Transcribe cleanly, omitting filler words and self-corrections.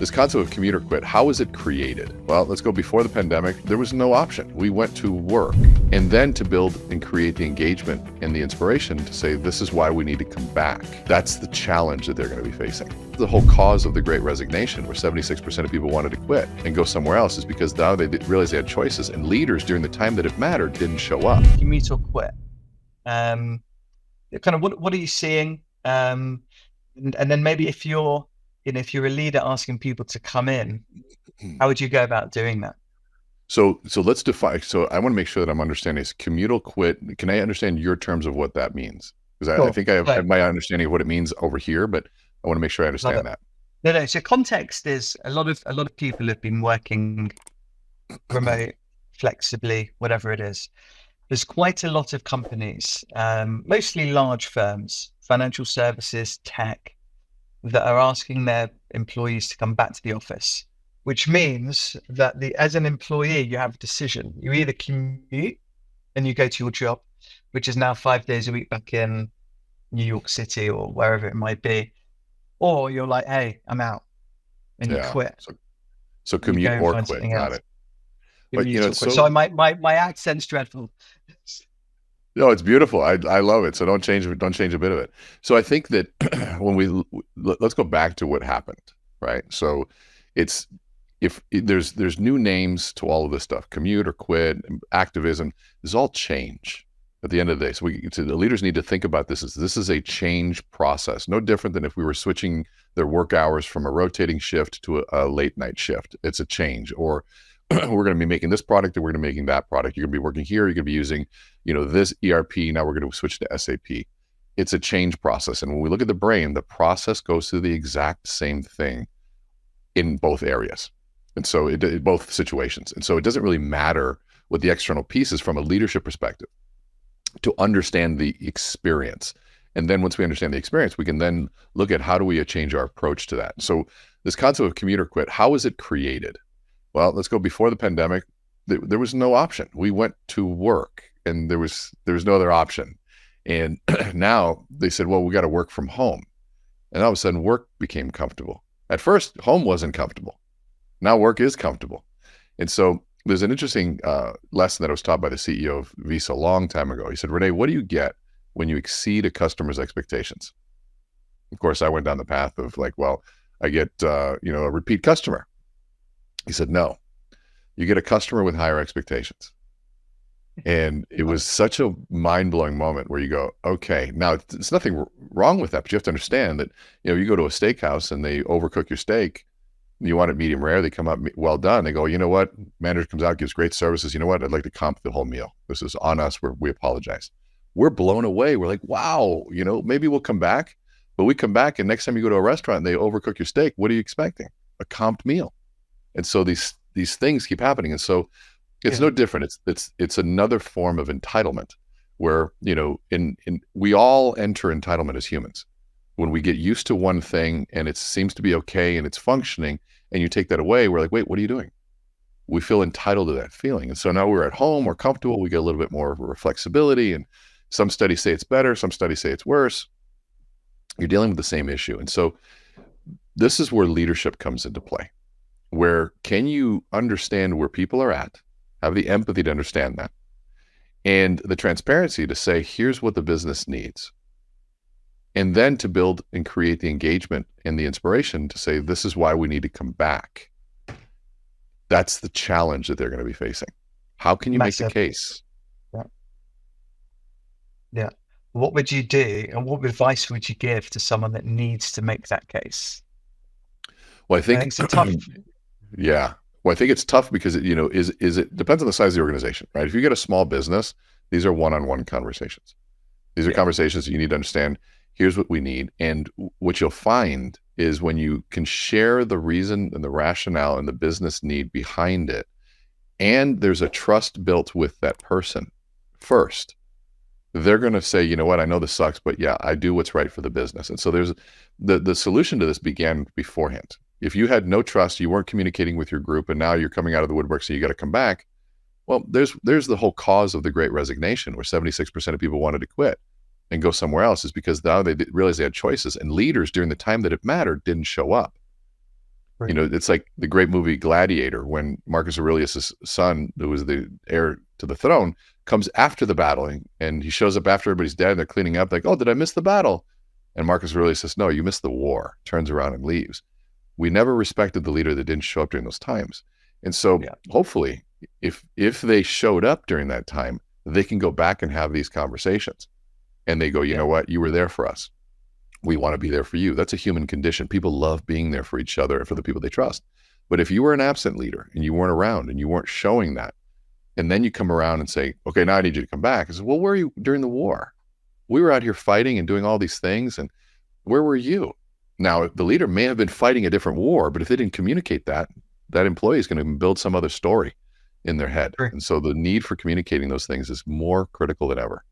This concept of commute or quit, how was it created? Well, let's go before the pandemic. There was no option. We went to work, and then to build and create the engagement and the inspiration to say, this is why we need to come back. That's the challenge that they're going to be facing. The whole cause of the Great Resignation, where 76% of people wanted to quit and go somewhere else, is because now they realized they had choices, and leaders during the time that it mattered didn't show up. Commute or quit. Kind of what are you seeing? And then maybe if you're a leader asking people to come in, how would you go about doing that? So let's define. So I want to make sure that I'm understanding this. Commute or quit. Can I understand your terms of what that means? Because I think I have my understanding of what it means over here, but I want to make sure I understand that. No. So context is a lot of people have been working remote, flexibly, whatever it is. There's quite a lot of companies, mostly large firms, financial services, tech, that are asking their employees to come back to the office, which means that as an employee, you have a decision. You either commute and you go to your job, which is now 5 days a week back in New York City or wherever it might be, or you're like, hey, I'm out, and you quit. So commute or quit, got it. But so my accent's dreadful. No, it's beautiful. I love it. So don't change a bit of it. So I think that when let's go back to what happened, right? So if there's new names to all of this stuff, commute or quit, activism, this is all change at the end of the day. So the leaders need to think about this is a change process, no different than if we were switching their work hours from a rotating shift to a late night shift. It's a change. Or we're going to be making this product and we're going to be making that product. You're going to be working here. You're going to be using, this ERP. Now we're going to switch to SAP. It's a change process. And when we look at the brain, the process goes through the exact same thing in both areas. And so in both situations. And so it doesn't really matter what the external piece is from a leadership perspective to understand the experience. And then once we understand the experience, we can then look at how do we change our approach to that. So this concept of commute or quit, how was it created? Well, let's go before the pandemic. There was no option. We went to work, and there was no other option. And now they said, well, we got to work from home. And all of a sudden, work became comfortable. At first, home wasn't comfortable. Now work is comfortable. And so there's an interesting lesson that I was taught by the CEO of Visa a long time ago. He said, René, what do you get when you exceed a customer's expectations? Of course, I went down the path of I get a repeat customer. He said, no, you get a customer with higher expectations. And it was such a mind-blowing moment where you go, okay, now there's nothing wrong with that, but you have to understand that, you go to a steakhouse and they overcook your steak. You want it medium rare, they come up well done. They go, you know what? Manager comes out, gives great services. You know what? I'd like to comp the whole meal. This is on us. We apologize. We're blown away. We're like, wow, maybe we'll come back. But we come back and next time you go to a restaurant and they overcook your steak, what are you expecting? A comped meal. And so these things keep happening. And so it's no different. It's another form of entitlement where, we all enter entitlement as humans. When we get used to one thing and it seems to be okay and it's functioning and you take that away, we're like, wait, what are you doing? We feel entitled to that feeling. And so now we're at home, we're comfortable, we get a little bit more flexibility. And some studies say it's better, some studies say it's worse. You're dealing with the same issue. And so this is where leadership comes into play. Where can you understand where people are at, have the empathy to understand that, and the transparency to say, here's what the business needs. And then to build and create the engagement and the inspiration to say, this is why we need to come back. That's the challenge that they're going to be facing. How can you make the case? Yeah. What would you do, and what advice would you give to someone that needs to make that case? Well, I think it's tough. Yeah. Well, I think it's tough because it depends on the size of the organization, right? If you get a small business, these are one-on-one conversations. These are conversations that you need to understand. Here's what we need. And what you'll find is when you can share the reason and the rationale and the business need behind it, and there's a trust built with that person first, they're going to say, you know what, I know this sucks, but yeah, I do what's right for the business. And so there's the solution to this began beforehand. If you had no trust, you weren't communicating with your group, and now you're coming out of the woodwork, so you got to come back. Well, there's the whole cause of the Great Resignation, where 76% of people wanted to quit and go somewhere else, is because now they realized they had choices, and leaders during the time that it mattered didn't show up. You know, it's like the great movie Gladiator, when Marcus Aurelius's son, who was the heir to the throne, comes after the battle, and he shows up after everybody's dead and they're cleaning up, like, oh, did I miss the battle? And Marcus Aurelius says, no, you missed the war, turns around and leaves. We never respected the leader that didn't show up during those times. And so hopefully, if they showed up during that time, they can go back and have these conversations. And they go, you know what, you were there for us. We want to be there for you. That's a human condition. People love being there for each other and for the people they trust. But if you were an absent leader and you weren't around and you weren't showing that, and then you come around and say, okay, now I need you to come back. I said, well, where were you during the war? We were out here fighting and doing all these things. And where were you? Now, the leader may have been fighting a different war, but if they didn't communicate that, that employee is going to build some other story in their head. Sure. And so the need for communicating those things is more critical than ever.